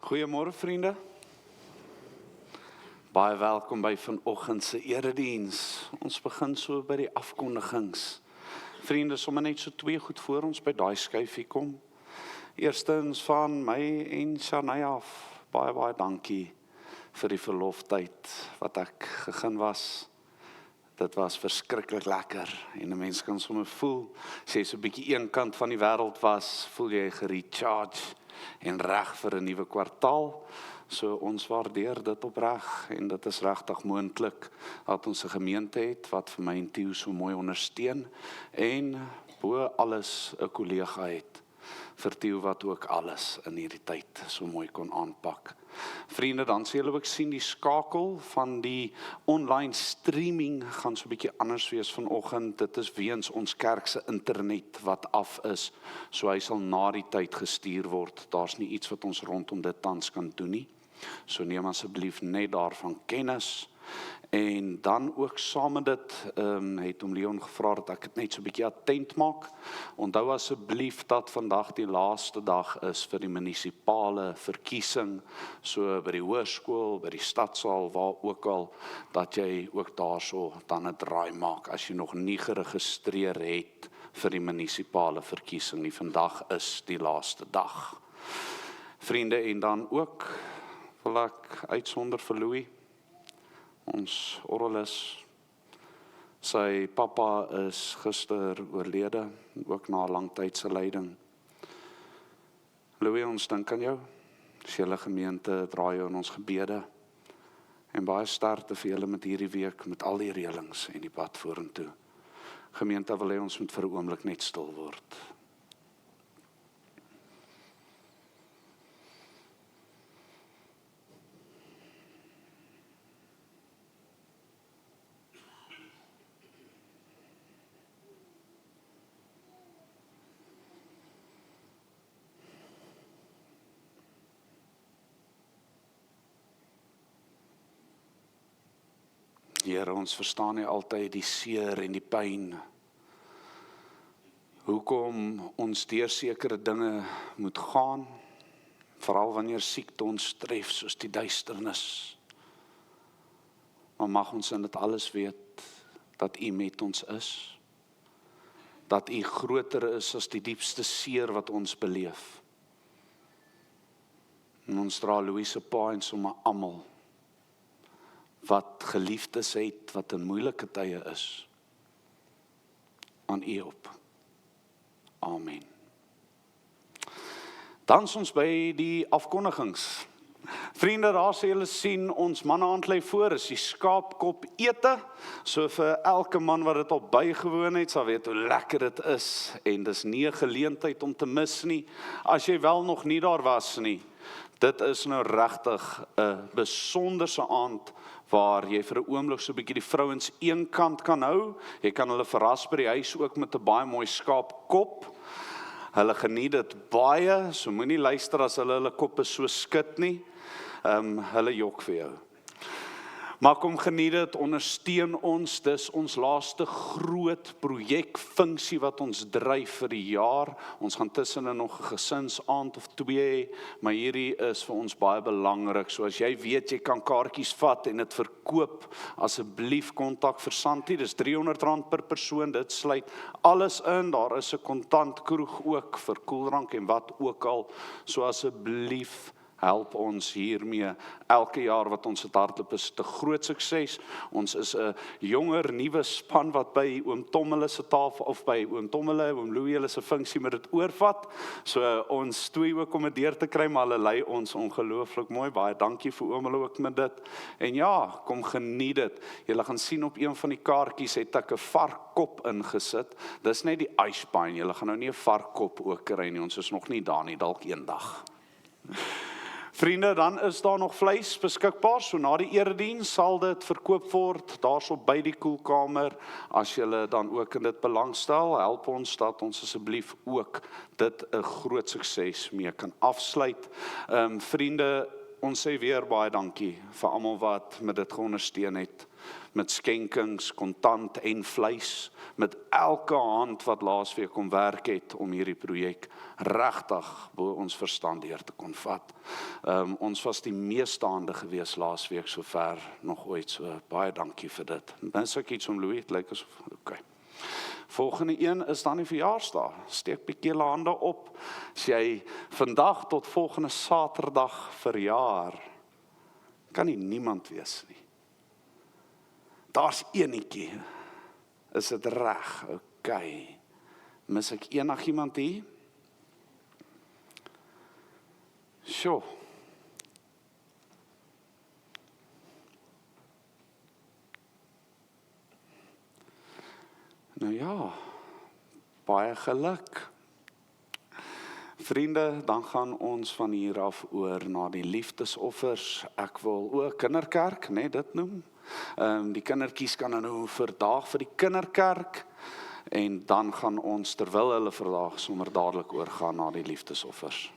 Goeiemôre vriende. Baie welkom by vanoggend se erediens. Ons begin so by die afkondigings. Vriende, sommer net so twee goed voor ons by daai skuifie kom. Eerstens van my en Shania af. Baie dankie vir die verloftyd wat ek gegee was. Dit was verskriklik lekker en 'n mens kan sommer voel, as jy so 'n bietjie een kant van die wêreld was, voel jy gerecharge en reg vir 'n nuwe kwartaal. So ons waardeer dit opreg en dit is regtig moontlik dat ons 'n gemeente het wat vir my en Theo so mooi ondersteun en bo alles 'n kollega het vir Theo wat ook alles in hierdie tyd so mooi kon aanpak. Vriende, dan sê julle ook sien die skakel van die online streaming gaan so 'n bietjie anders wees vanoggend. Dit is weens ons kerk se internet wat af is, so hy sal na die tyd gestuur word. Daar's nie iets wat ons rondom dit tans kan doen nie. So neem asseblief net daarvan kennis. En dan ook saam met dit het Leon gevra dat ek dit net so 'n bietjie attent maak. Onthou asseblief dat vandag die laaste dag is vir die munisipale verkiesing, so by die hoërskool, by die stadsaal, waar ook al, dat jy ook daarso dan 'n draai maak as jy nog nie geregistreer het vir die munisipale verkiesing nie. Vandag is die laaste dag. Vriende, en dan ook wil ek uitsonder vir Louis. Ons orgelis, sy pappa is gister oorlede, ook na 'n langtydse lyding. Louis, ons dink aan jou. Dis julle gemeente, draai jou in ons gebede. En baie sterkte vir julle met hierdie week, met al die reëlings en die pad vorentoe. Gemeente wil hê ons moet vir 'n oomblik net stil word. Here, ons verstaan nie altyd die seer en die pyn. Hoekom ons deur sekere dinge moet gaan, veral wanneer siekte ons tref soos die duisternis. Maar mag ons in dit alles weet dat U met ons is, dat U groter is as die diepste seer wat ons beleef. En ons dra Louis se pa en sommer almal wat geliefdes het, wat in moeilike tye is, aan U op. Amen. Dan is ons by die afkondigings. Vriende, daar sê julle sien, ons manneaand lê voor, is die skaapkop ete, so vir elke man wat dit al bygewoon het, sal weet hoe lekker dit is, en dis nie 'n geleentheid om te mis nie, as jy wel nog nie daar was nie. Dit is nou regtig 'n besonderse aand, waar jy vir 'n oomblik so 'n bietjie die vrouens een kant kan hou. Jy kan hulle verras by die huis ook met 'n baie mooi skaapkop. Hulle geniet dit baie, so moenie luister as hulle koppe so skud nie. Hulle jok vir jou. Maar kom geniet dit, ondersteun ons, dis ons laaste groot projek, funksie wat ons dryf vir die jaar. Ons gaan tussenin nog 'n gesinsaand of 2 hê, maar hierdie is vir ons baie belangrik. So as jy weet jy kan kaartjies vat en dit verkoop, asseblief kontak vir Santi, dis R300 per persoon, dit sluit alles in, daar is 'n kontantkroeg ook vir koeldrank en wat ook al, so asseblief help ons hiermee. Elke jaar wat ons het hardloop is 'n groot sukses. Ons is 'n jonger, nuwe span wat by oom Tom hulle se tafel, of by oom Tom hulle, oom Louis hulle se funksie met dit oorvat. So ons twee ook om dit deur te kry, maar hulle lei ons ongelooflik mooi. Baie dankie vir oom hulle ook met dit. En ja, kom geniet dit. Julle gaan sien op een van die kaartjies het ek 'n varkkop ingesit. Dis net die icebine. Julle gaan nou nie 'n varkkop ook kry nie. Ons is nog nie daar nie, dalk eendag. Vriende, dan is daar nog vleis beskikbaar, so na die erediens sal dit verkoop word, daarso by die koelkamer, as julle dan ook in dit belangstel, help ons dat ons asseblief ook dit 'n groot sukses mee kan afsluit. Vriende, ons sê weer baie dankie vir almal wat met dit geondersteun het, met skenkings, kontant en vleis, met elke hand wat laasweek kom werk het om hierdie projek regtig bo ons verstand deur te kon vat. Ons was die meeste hande gewees laasweek sover nog ooit, so baie dankie vir dit. Dis ek iets om Louis, het lyk asof, okay. Volgende een is dan die verjaarsdag. Steek bietjie julle hande op. As jy vandag tot volgende Saterdag verjaar, kan nie niemand wees nie. Daar's enetjie. Is dit reg? Okay. Mis ek enigiemand hier? Sjoe. Nou ja, baie geluk. Vriende, dan gaan ons van hier af oor na die liefdesoffers. Ek wil ook kinderkerk, net dit noem. Die kindertjies kan nou verdaag vir die kinderkerk, en dan gaan ons terwyl hulle verdaag sommer dadelik oorgaan na die liefdesoffers.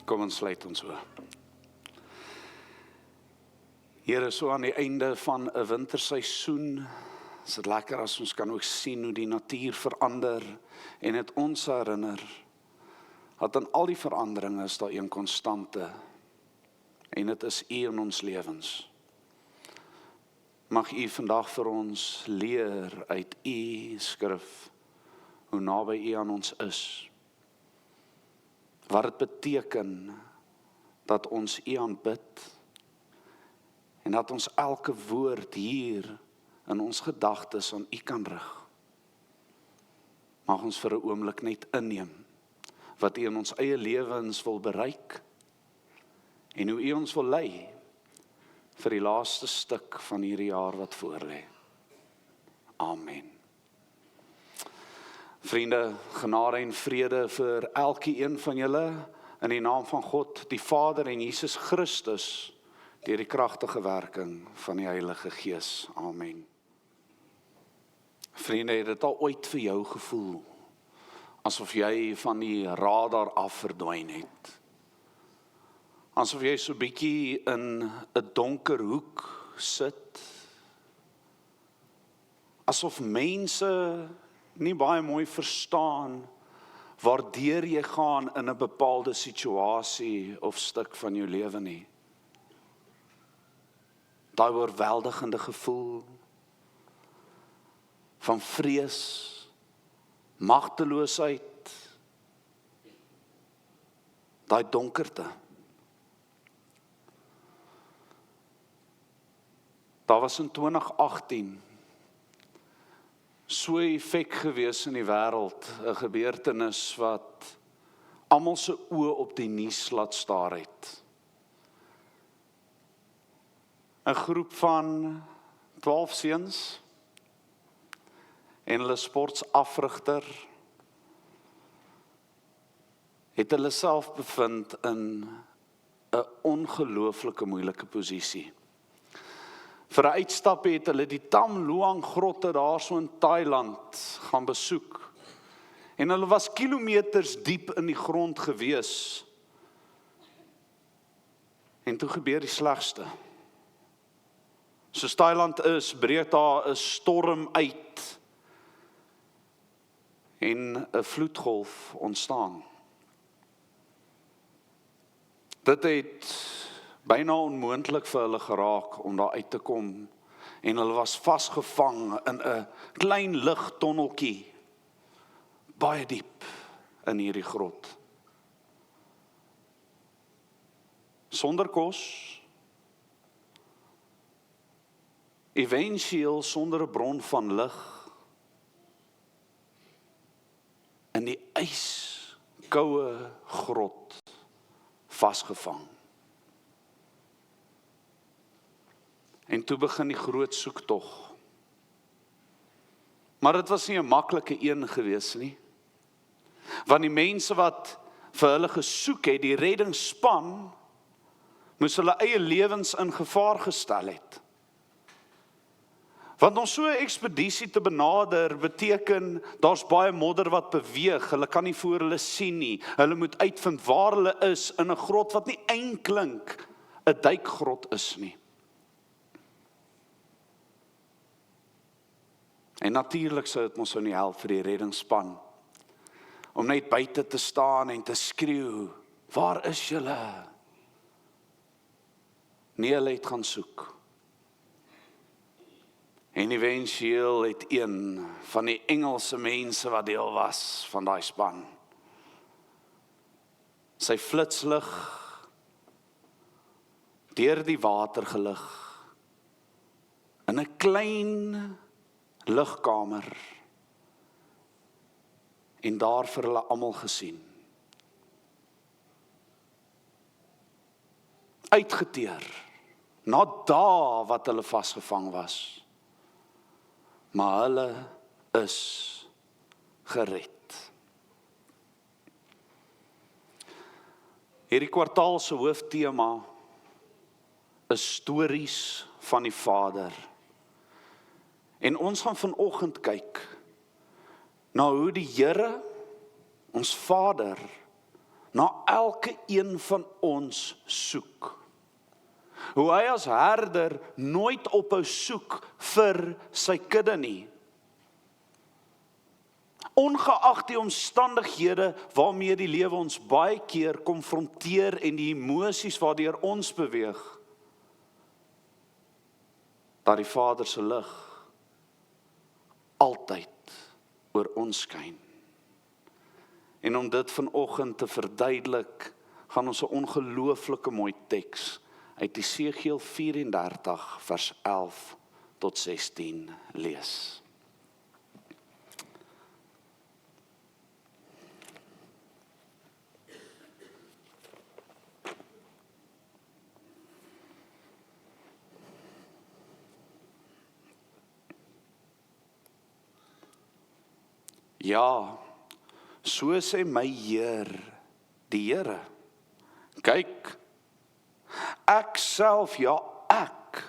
Kom ons sluit ons oë. Here, so aan die einde van 'n winterseisoen, is dit lekker as ons kan ook sien hoe die natuur verander en dit ons herinner dat in al die veranderinge is daar een konstante, en dit is U in ons lewens. Mag U vandag vir ons leer uit U skrif hoe naby U aan ons is. Wat dit beteken dat ons U aanbid en dat ons elke woord hier in ons gedagtes aan U kan rig. Mag ons vir 'n oomblik net inneem wat U in ons eie lewens wil bereik en hoe U ons wil lei vir die laaste stuk van hierdie jaar wat voorlê. Amen. Vriende, genade en vrede vir elke een van julle in die naam van God, die Vader en Jesus Christus, deur die kragtige werking van die Heilige Gees. Amen. Vriende, het dit al ooit vir jou gevoel asof jy van die radar af verdwyn het? Asof jy so bietjie in 'n donker hoek sit? Asof mense nie baie mooi verstaan waardeur jy gaan in 'n bepaalde situasie of stuk van jou lewe nie. Daai oorweldigende gevoel van vrees, magteloosheid, daai donkerte. Daar was in 2018 so 'n effek gewees in die wêreld, 'n gebeurtenis wat almal se oë op die nuus laat staar het. 'n Groep van 12 seuns en hulle sportsafrigter het hulle self bevind in 'n ongelooflike moeilike posisie. Vir 'n uitstap het hulle die Tam Luang grotte daar so in Thailand gaan besoek. En hulle was kilometers diep in die grond gewees. En toe gebeur die slegste. Soos Thailand is, breek daar 'n storm uit en 'n vloedgolf ontstaan. Dit het byna onmoontlik vir hulle geraak om daar uit te kom en hulle was vasgevang in 'n klein ligtonneltjie baie diep in hierdie grot. Sonder kos, éventueel sonder 'n bron van lig, in die ijskoue grot vasgevang. En toe begin die groot soektog. Maar dit was nie 'n maklike een gewees nie. Want die mense wat vir hulle gesoek het, die reddingsspan, moes hulle eie lewens in gevaar gestel het. Want om so 'n ekspedisie te benader beteken, daar's baie modder wat beweeg, hulle kan nie voor hulle sien nie, hulle moet uitvind waar hulle is in 'n grot wat nie eintlik 'n duikgrot is nie. En natuurlik sou dit mos nie help vir die reddingsspan om net buite te staan en te skreeu, waar is julle? Nee, hulle het gaan soek. En éventueel het een van die Engelse mense wat deel was van daai span, sy flitslig deur die water gelig in 'n klein ligkamer en daar vir hulle almal gesien. Uitgeteer, na dae wat hulle vasgevang was. Maar hulle is gered. Hierdie kwartaal se hooftema is stories van die Vader. En ons gaan vanoggend kyk na hoe die Here, ons Vader, na elke een van ons soek. Hoe hy as herder nooit ophou soek vir sy kudde nie. Ongeag die omstandighede waarmee die lewe ons baie keer konfronteer en die emosies waardeur ons beweeg, dat die Vader se lig altyd oor ons skyn. En om dit vanoggend te verduidelik, gaan ons 'n ongelooflike mooi teks uit Esegiel 34 vers 11 tot 16 lees. Ja, so sê my Heer, die Here. Kyk, Ek self, ja ek,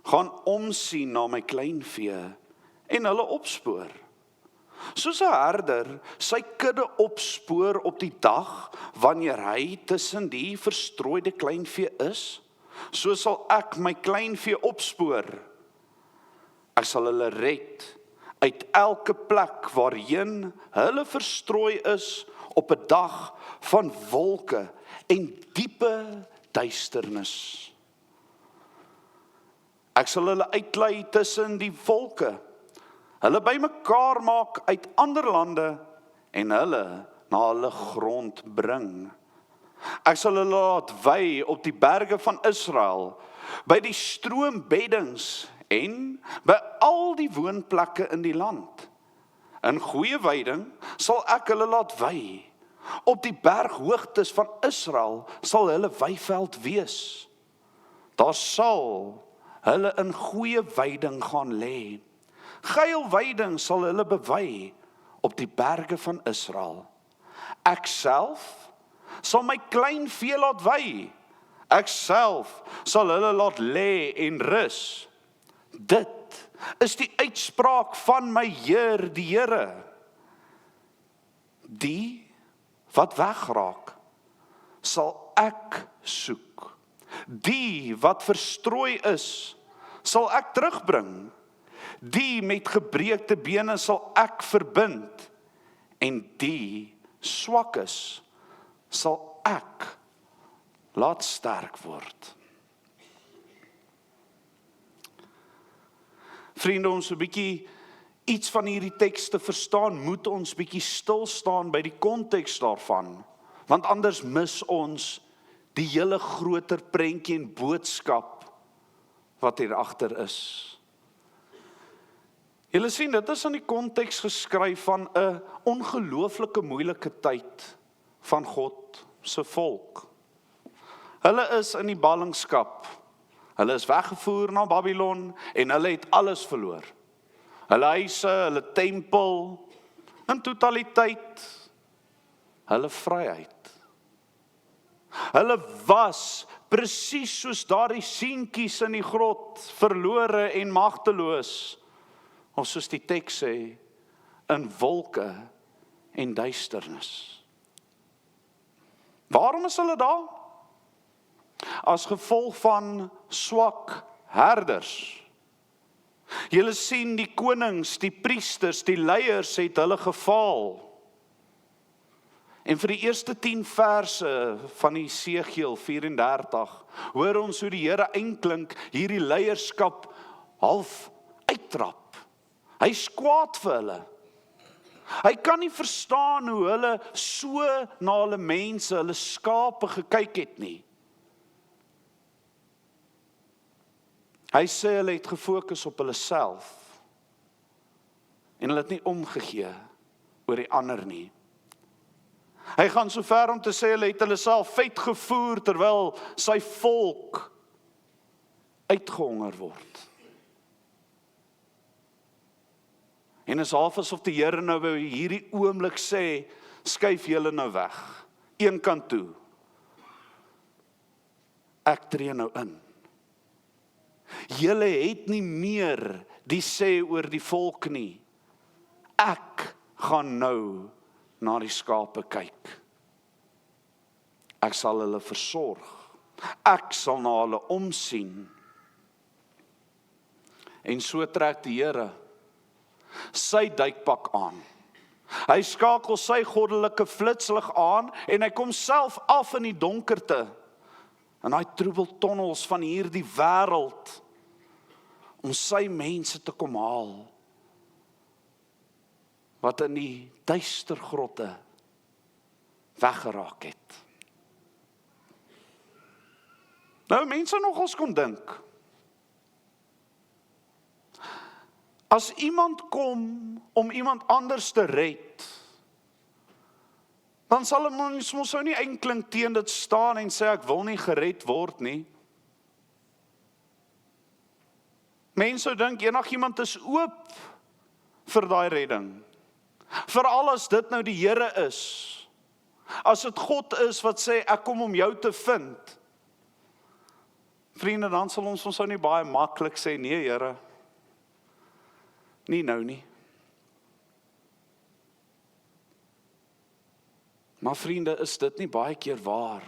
gaan omsien na my kleinvee en hulle opspoor. Soos 'n herder sy kudde opspoor op die dag wanneer hy tussen die verstrooide kleinvee is, so sal ek my kleinvee opspoor. Ek sal hulle red uit elke plek waarheen hulle verstrooi is op 'n dag van wolke en diepe duisternis. Ek sal hulle uitlei tussen die volke, hulle bymekaar maak uit ander lande en hulle na hulle grond bring. Ek sal hulle laat wei op die berge van Israel, by die stroombeddings en by al die woonplekke in die land. In goeie weiding sal ek hulle laat wei. Op die berghoogtes van Israel sal hulle weiveld wees. Daar sal hulle in goeie weiding gaan lê. Geil weiding sal hulle bewei op die berge van Israel. Ek self sal my klein vee laat wei. Ek self sal hulle laat lê en rus. Dit is die uitspraak van my Heer, die Here. Die wat wegraak, sal ek soek. Die wat verstrooi is, sal ek terugbring. Die met gebreekte bene sal ek verbind. En die swak is, sal ek laat sterk word. Vriende, ons 'n bietjie iets van hierdie teks te verstaan, moet ons bietjie stil staan by die konteks daarvan, want anders mis ons die hele groter prentjie en boodskap wat hier agter is. Julle sien, dit is in die konteks geskryf van 'n ongelooflike moeilike tyd van God se volk. Hulle is in die ballingskap. Hulle is weggevoer na Babylon en hulle het alles verloor. Hulle huise, hulle tempel, in totaliteit, hulle vryheid. Hulle was presies soos daardie seentjies in die grot, verlore en magteloos, of soos die teks sê, in wolke en duisternis. Waarom is hulle daar? As gevolg van swak herders. Julle sien die konings, die priesters, die leiers het hulle gefaal. En vir die eerste 10 verse van Esegiel 34, hoor ons hoe die Here eintlik hierdie leierskap half uittrap. Hy's kwaad vir hulle. Hy kan nie verstaan hoe hulle so na hulle mense, hulle skape gekyk het nie. Hy sê hulle het gefokus op hulle self en hulle het nie omgegee oor die ander nie. Hy gaan so ver om te sê hulle het hulle self vet gevoer terwyl sy volk uitgehonger word. En is half asof die Here nou by hierdie oomblik sê, skuif julle nou weg, een kant toe. Ek tree nou in. Julle het nie meer die sê oor die volk nie. Ek gaan nou na die skape kyk. Ek sal hulle versorg. Ek sal na hulle omsien. En so trek die Here sy duikpak aan. Hy skakel sy goddelike flitslig aan en hy kom self af in die donkerte, in daai troebeltonnels van hierdie wêreld, om sy mense te kom haal, wat in die duister grotte weggeraak het. Nou, mense nogals kon dink, as iemand kom om iemand anders te red, dan sal ons mos nie eintlik teen dit staan en sê ek wil nie gered word nie. Mense dink enigiemand is oop vir daai redding. Veral as dit nou die Here is. As dit God is wat sê ek kom om jou te vind. Vriende, dan sal ons nou nie baie maklik sê, nee Here, nie nou nie. Maar vriende, is dit nie baie keer waar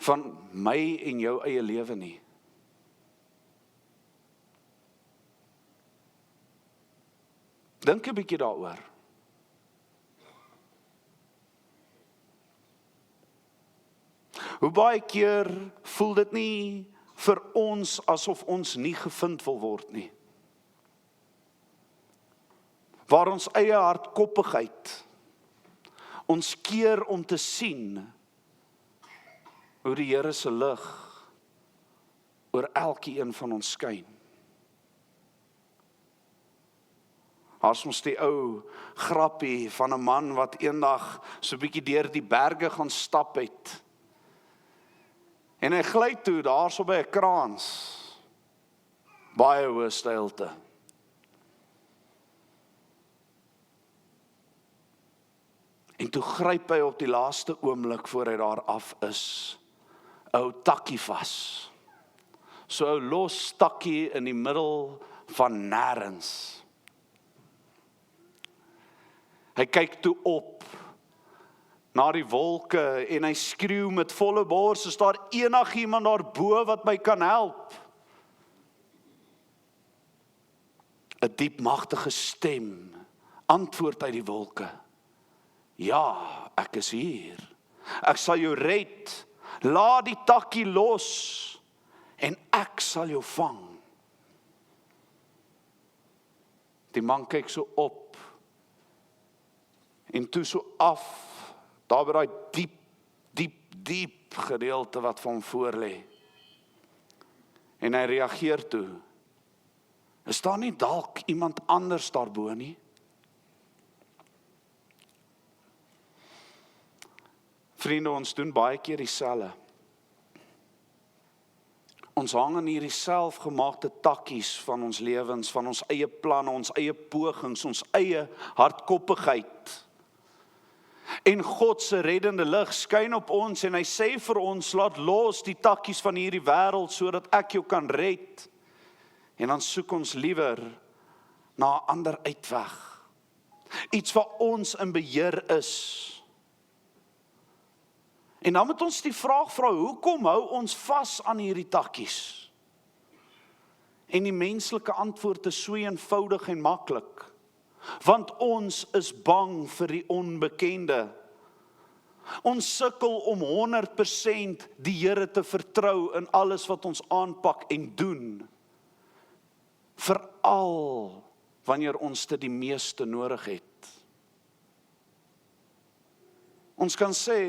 van my en jou eie lewe nie? Dink 'n bietjie daaroor. Hoe baie keer voel dit nie vir ons asof ons nie gevind wil word nie? Waar ons eie hardkoppigheid ons keer om te sien hoe die Here se lig oor elkeen van ons skyn. As ons die ou grappie van 'n man wat eendag so 'n bietjie deur die berge gaan stap het. En hy gly toe daar so by 'n kraans. Baie hoë steilte. En toe gryp hy op die laaste oomblik voor hy daar af is, 'n ou takkie vas. So 'n los takkie in die middel van nêrens. Hy kyk toe op na die wolke en hy skreeu met volle bors, is daar enigiemand daarbo wat my kan help? 'n diep magtige stem antwoord uit die wolke. Ja, ek is hier. Ek sal jou red. Laat die takkie los en ek sal jou vang. Die man kyk so op en toe so af, daar by daai diep gedeelte wat van hom voor lê. En hy reageer toe. Is daar nie dalk iemand anders daarbo nie? Vriende, ons doen baie keer dieselfde. Ons hang in hierdie selfgemaakte takkies van ons lewens, van ons eie planne, ons eie pogings, ons eie hardkoppigheid. En God se reddende lig skyn op ons en hy sê vir ons, laat los die takkies van hierdie wêreld sodat ek jou kan red. En dan soek ons liewer na 'n ander uitweg. Iets wat ons in beheer is. En dan moet ons die vraag vra, hoekom hou ons vas aan hierdie takkies? En die menslike antwoord is so eenvoudig en maklik. Want ons is bang vir die onbekende. Ons sukkel om 100% die Here te vertrou in alles wat ons aanpak en doen. Veral wanneer ons dit die meeste nodig het. Ons kan sê,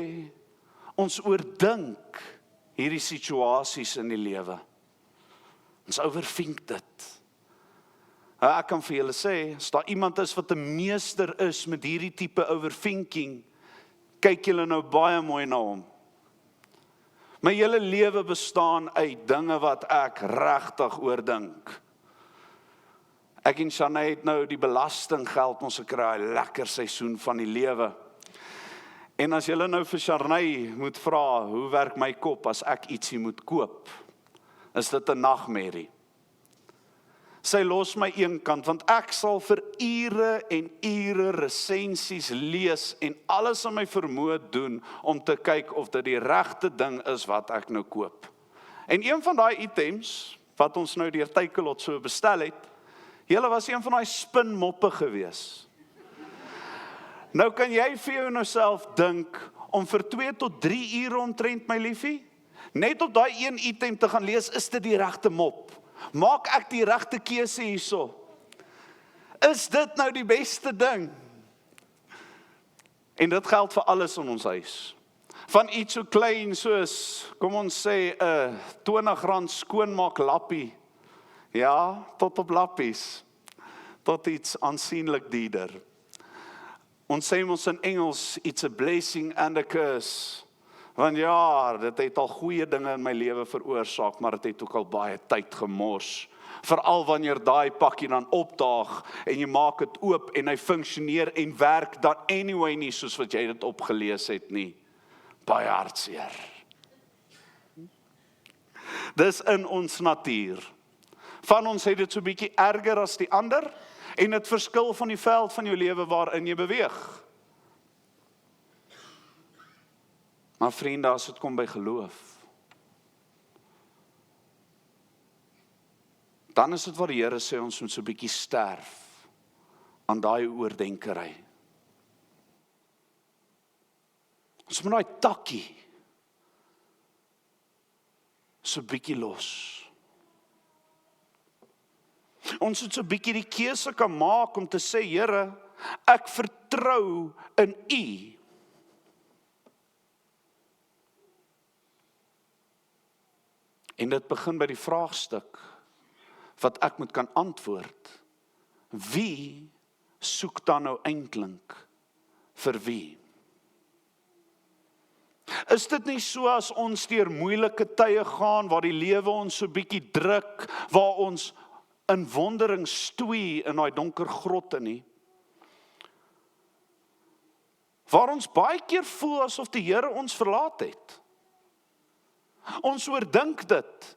ons oordink hierdie situasies in die lewe. Ons overthink dit. Ek kan vir julle sê, as daar iemand is wat 'n meester is met hierdie tipe overthinking, kyk julle nou baie mooi na hom. My hele lewe bestaan uit dinge wat ek regtig oordink. Ek en Shanae het nou die belastinggeld ons gekry, 'n lekker seisoen van die lewe. En as julle nou vir Shanae moet vra, hoe werk my kop as ek ietsie moet koop? Is dit 'n nagmerrie? Sy los my een kant, want ek sal vir ure en ure resensies lees en alles aan my vermoë doen om te kyk of dit die regte ding is wat ek nou koop. En een van daai items wat ons nou deur Takealot so bestel het, julle was een van daai spinmoppe gewees. Nou kan jy vir jou nou self dink om vir 2 tot 3 ure omtrent, my liefie, net op daai een item te gaan lees, is dit die regte mop? Maak ek die regte keuse hierso? Is dit nou die beste ding? En dit geld vir alles in ons huis. Van iets so klein soos, kom ons sê, 'n R20 skoonmaak lappie. Ja, tot op lappies. Tot iets aansienlik duurder. Ons sê ons in Engels, it's a blessing and a curse. Want ja, dit het al goeie dinge in my lewe veroorsaak, maar dit het ook al baie tyd gemors. Veral wanneer daai pakkie dan opdaag en jy maak dit oop en hy funksioneer en werk dan anyway nie soos wat jy dit opgelees het nie. Baie hartseer. Dis in ons natuur. Van ons het dit so bietjie erger as die ander, en dit verskil van die veld van jou lewe waarin jy beweeg. Maar vriende, as dit kom by geloof, dan is dit wat die Here sê, ons moet so bietjie sterf aan daai oordenkery. Ons moet daai takkie so bietjie los. Ons moet so bietjie die keuse kan maak om te sê, Here, ek vertrou in U. En dit begin by die vraagstuk wat ek moet kan antwoord. Wie soek dan nou eintlik vir wie? Is dit nie so as ons deur moeilike tye gaan, waar die lewe ons so bietjie druk, waar ons in wondering stoei in daai donker grotte nie? Waar ons baie keer voel asof die Here ons verlaat het. Ons oordink dit.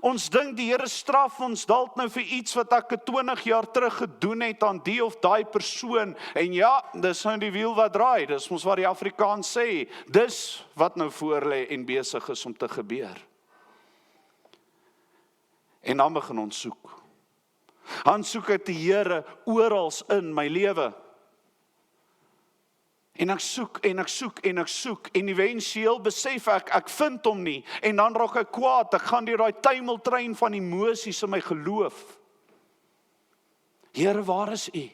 Ons dink die Here straf ons dalk nou vir iets wat ek 20 jaar terug gedoen het aan die of daai persoon. En ja, dis nou die wiel wat draai. Dis mos wat die Afrikaans sê. Dis wat nou voor lê en besig is om te gebeur. En dan begin ons soek. Dan soek ek die Here oral in my lewe. En ek soek, en ek soek, en ek soek, en eventueel besef ek vind hom nie, en dan raak ek kwaad, ek gaan deur daai tuimeltrein van emosies in my geloof. Here, waar is U?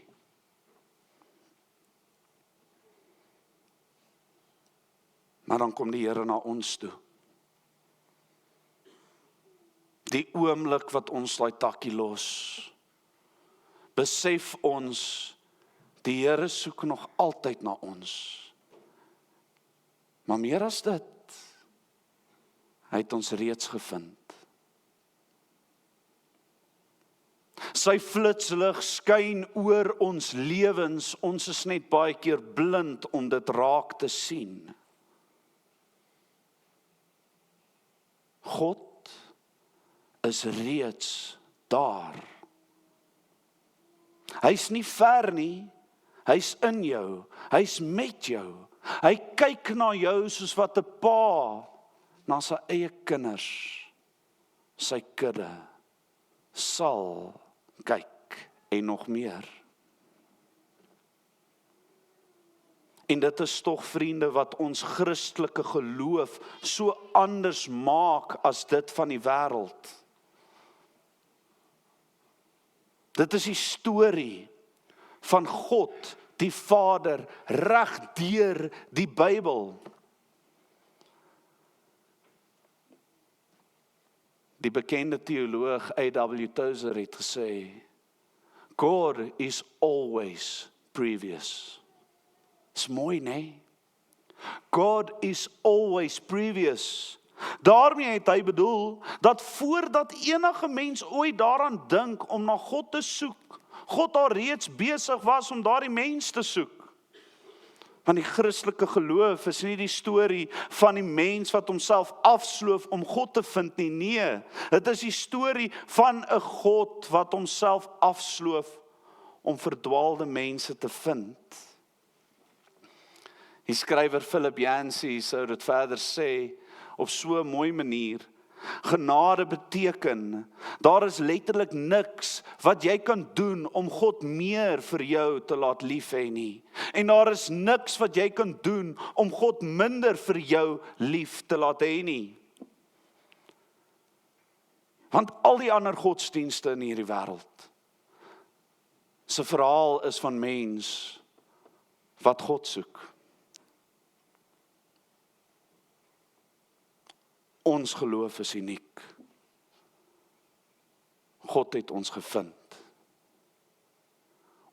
Maar dan kom die Here na ons toe. Die oomblik wat ons daai takkie los, besef ons, die Here soek nog altyd na ons. Maar meer as dit, hy het ons reeds gevind. Sy flitslig skyn oor ons lewens, ons is net baie keer blind om dit raak te sien. God is reeds daar. Hy's nie ver nie, hy's in jou, hy's met jou. Hy kyk na jou soos wat 'n pa na sy eie kinders, sy kudde, sal kyk en nog meer. En dit is tog, vriende, wat ons Christelike geloof so anders maak as dit van die wêreld. Dit is die storie van God, die Vader, reg deur die Bybel. Die bekende teoloog A.W. Tozer het gesê, God is always previous. Is mooi, nee? God is always previous. Daarmee het hy bedoel, dat voordat enige mens ooit daaraan dink om na God te soek, God al reeds besig was om daardie mens te soek. Want die Christelike geloof is nie die storie van die mens wat homself afsloof om God te vind nie. Nee, dit is die storie van 'n God wat homself afsloof om verdwaalde mense te vind. Die skrywer Philip Yancey sou dit verder sê op so 'n mooi manier. Genade beteken, daar is letterlik niks wat jy kan doen om God meer vir jou te laat lief hê nie. En daar is niks wat jy kan doen om God minder vir jou lief te laat hê nie. Want al die ander godsdienste in hierdie wêreld, se verhaal is van mens wat God soek. Ons geloof is uniek. God het ons gevind.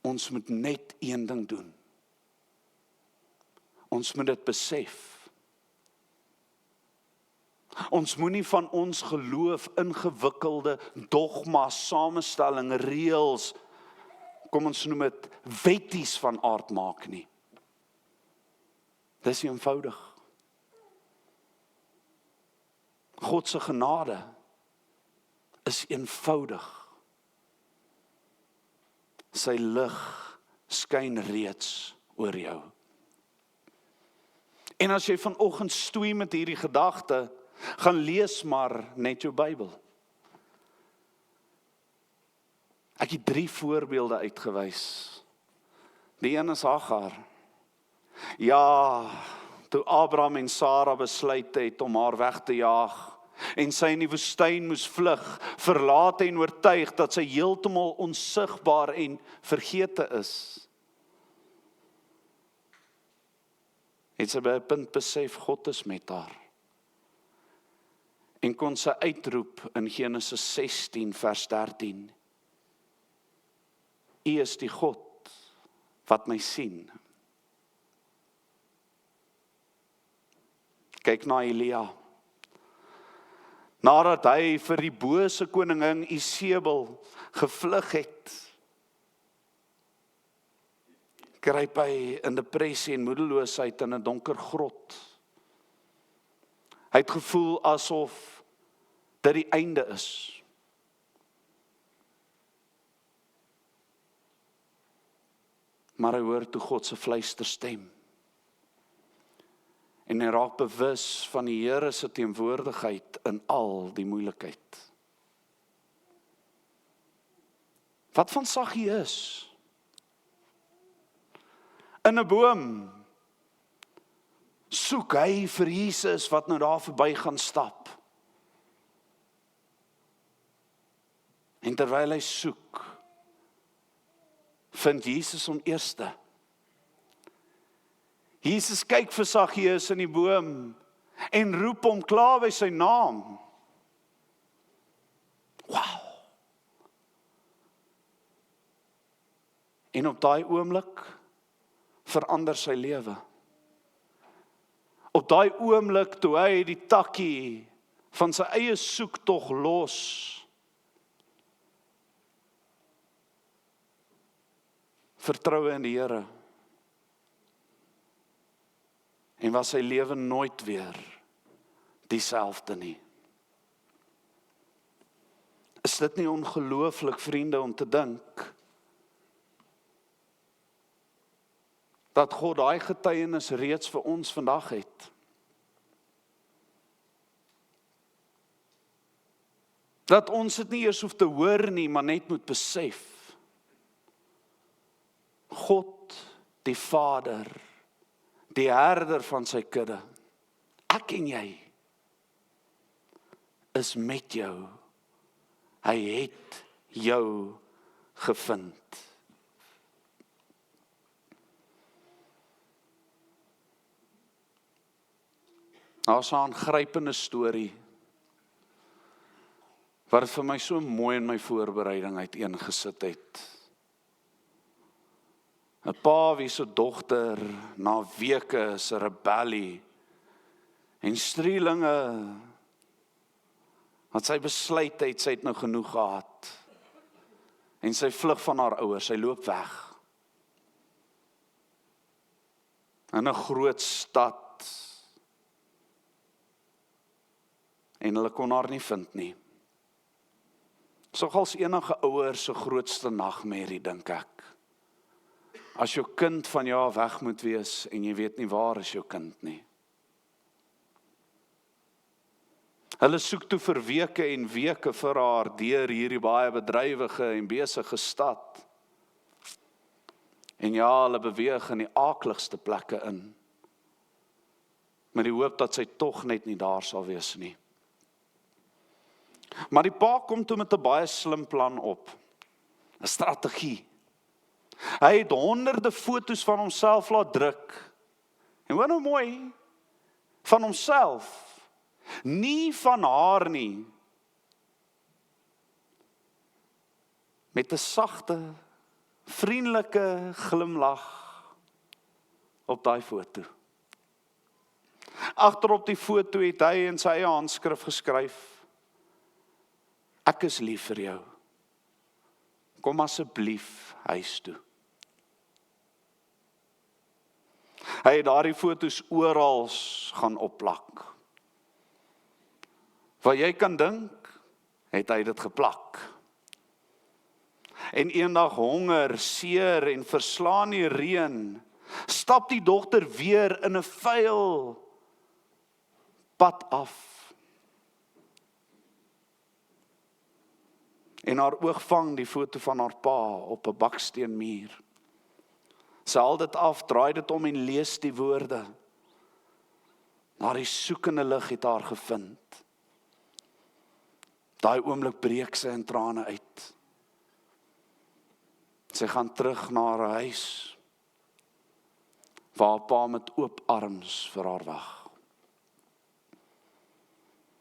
Ons moet net een ding doen. Ons moet dit besef. Ons moenie van ons geloof ingewikkelde dogma's, samestelling, reëls, kom ons noem dit wetties van aard maak nie. Dis eenvoudig. God se genade is eenvoudig. Sy lig skyn reeds oor jou. En as jy vanoggend stoei met hierdie gedagte, gaan lees maar net jou Bybel. Ek het 3 voorbeelde uitgewys. Die een is Hagar. Ja, toe Abraham en Sara besluit het om haar weg te jaag, en sy in die woestyn moes vlug, verlate en oortuig dat sy heeltemal onsigbaar en vergete is, het sy by 'n punt besef, God is met haar. En kon sy uitroep in Genesis 16 vers 13, U is die God wat my sien. Kyk na Elia. Nadat hy vir die bose koningin Isebel gevlug het, kruip hy in depressie en moedeloosheid in 'n donker grot. Hy het gevoel asof dit die einde is. Maar hy hoor toe God se fluisterstem. En hy raak bewus van die Here se teenwoordigheid in al die moeilikheid. Wat van Saggeus? In 'n boom soek hy vir Jesus wat nou daar verby gaan stap. En terwyl hy soek, vind Jesus hom eerste. Jesus kyk vir Saggeus in die boom en roep hom klaar by sy naam. Wow! En op daai oomblik verander sy lewe. Op daai oomblik toe hy die takkie van sy eie soektog los, vertroue in die Here, en was sy lewe nooit weer dieselfde nie. Is dit nie ongelooflik, vriende, om te dink dat God daai getuienis reeds vir ons vandag het? Dat ons dit nie eers hoef te hoor nie, maar net moet besef. God, die Vader, die herder van sy kudde, ek en jy, is met jou. Hy het jou gevind. Daar's 'n aangrypende storie wat vir my so mooi in my voorbereiding uiteengesit het. 'n Pa wie se dogter na weke se rebellie en strielinge, wat sy besluit het, sy het nou genoeg gehad. En sy vlug van haar ouers, sy loop weg. In 'n groot stad. En hulle kon haar nie vind nie. Sogals enige ouer se grootste nagmerrie, dink ek. As jou kind van jou af weg moet wees en jy weet nie waar is jou kind nie. Hulle soek toe vir weke en weke vir haar deur hierdie baie bedrywige en besige stad. En ja, hulle beweeg in die aakligste plekke in, met die hoop dat sy tog net nie daar sal wees nie. Maar die pa kom toe met 'n baie slim plan op, 'n strategie. Hy het honderde foto's van homself laat druk. En wat nou mooi, van homself, nie van haar nie. Met 'n sagte, vriendelike glimlag op daai foto. Agterop die foto het hy in sy eie handskrif geskryf: Ek is lief vir jou. Kom asseblief huis toe. Hy het daardie foto's oral gaan opplak. Wat jy kan dink, het hy dit geplak. En eendag honger, seer en verslaan die reën, stap die dogter weer in 'n vuil pad af. En haar oog vang die foto van haar pa op 'n baksteenmuur. Sy haal dit af, draai dit om en lees die woorde. Maar die soekende lig het haar gevind. Daai oomblik breek sy in trane uit. Sy gaan terug na haar huis, waar haar pa met oop arms vir haar wag.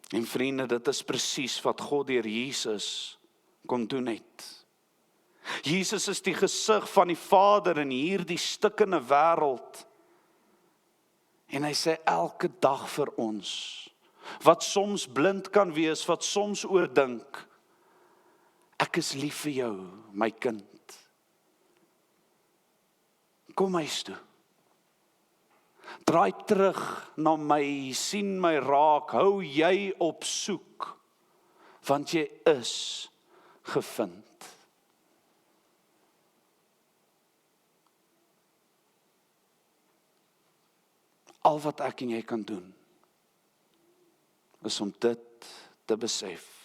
En vriende, dit is presies wat God deur Jesus kon doen het. Jesus is die gesig van die Vader in hierdie stikkende wêreld. En hy sê elke dag vir ons, wat soms blind kan wees, wat soms oordink, ek is lief vir jou, my kind. Kom huis toe. Draai terug na my, sien my raak, hou jy op soek, want jy is gevind. Al wat ek en jy kan doen, is om dit te besef.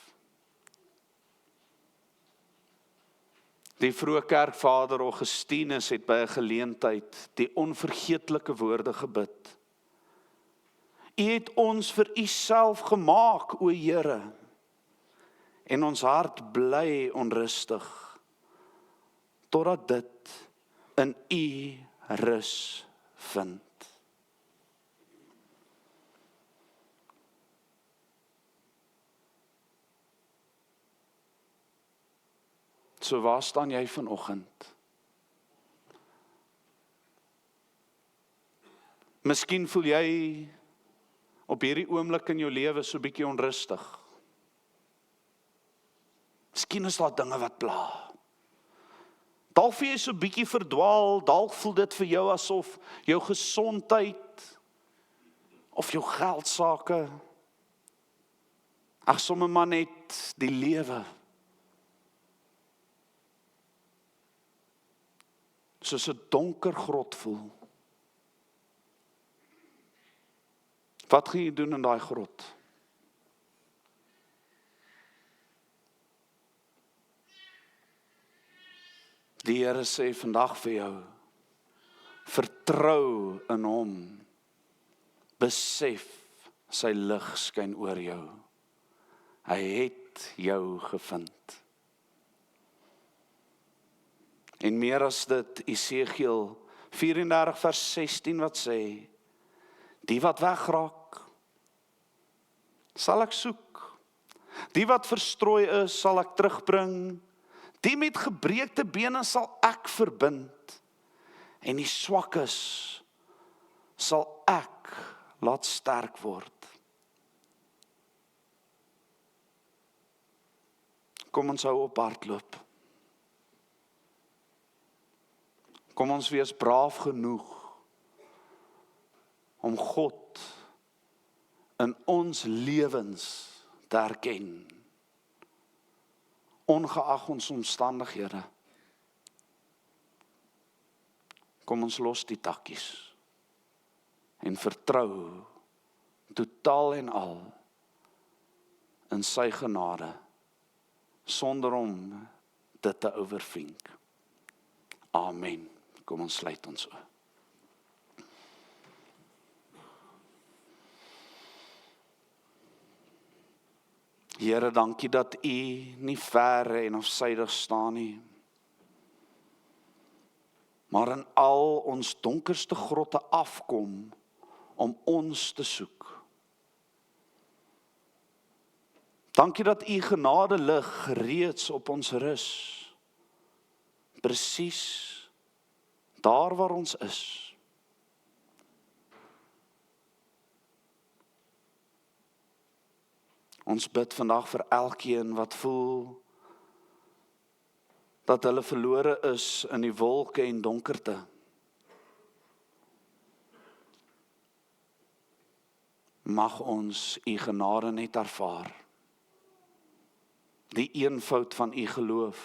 Die vroeë kerkvader Augustinus het by 'n geleentheid die onvergeetlike woorde gebid. U het ons vir u self gemaak, o Here, en ons hart bly onrustig, totdat dit in u rus vind. So waar staan jy vanoggend? Miskien voel jy op hierdie oomblik in jou lewe so bietjie onrustig. Miskien is daar dinge wat pla. Dalk voel jy so bietjie verdwaal, dalk voel dit vir jou asof jou gesondheid of jou geldsake, ag sommer maar net die lewe, soos 'n donker grot voel. Wat gaan jy doen in daai grot? Die Here sê vandag vir jou, vertrou in hom, besef sy lig skyn oor jou. Hy het jou gevind. En meer as dit, Esegiel 34 vers 16 wat sê, die wat wegraak, sal ek soek. Die wat verstrooi is, sal ek terugbring. Die met gebreekte bene sal ek verbind. En die swakkes sal ek laat sterk word. Kom ons hou op hardloop. Kom ons wees braaf genoeg om God in ons lewens te erken, ongeag ons omstandighede. Kom ons los die takkies en vertrou totaal en al in sy genade, sonder om dit te overvink. Amen. Kom ons sluit ons oë. Here, dankie dat U nie ver en afsydig staan nie, maar in al ons donkerste grotte afkom om ons te soek. Dankie dat U genade lig reeds op ons rus, presies daar waar ons is. Ons bid vandag vir elkeen wat voel dat hulle verlore is in die wolke en donkerte. Mag ons U genade net ervaar. die eenvoud van u geloof.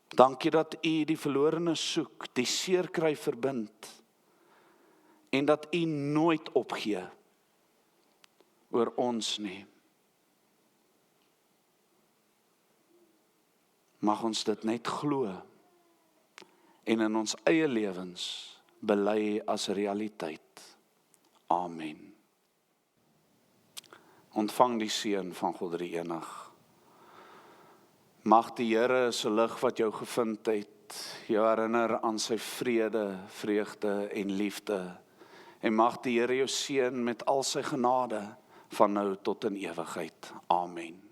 Dankie dat u die verlorene soek, die seer kry verbind, en dat u nooit opgee oor ons nie. Mag ons dit net glo en in ons eie lewens bely as realiteit. Amen. Ontvang die seën van God Drie-enig. Mag die Here se lig wat jou gevind het, jou herinner aan sy vrede, vreugde en liefde. En mag die Here jou seën met al sy genade van nou tot in ewigheid. Amen.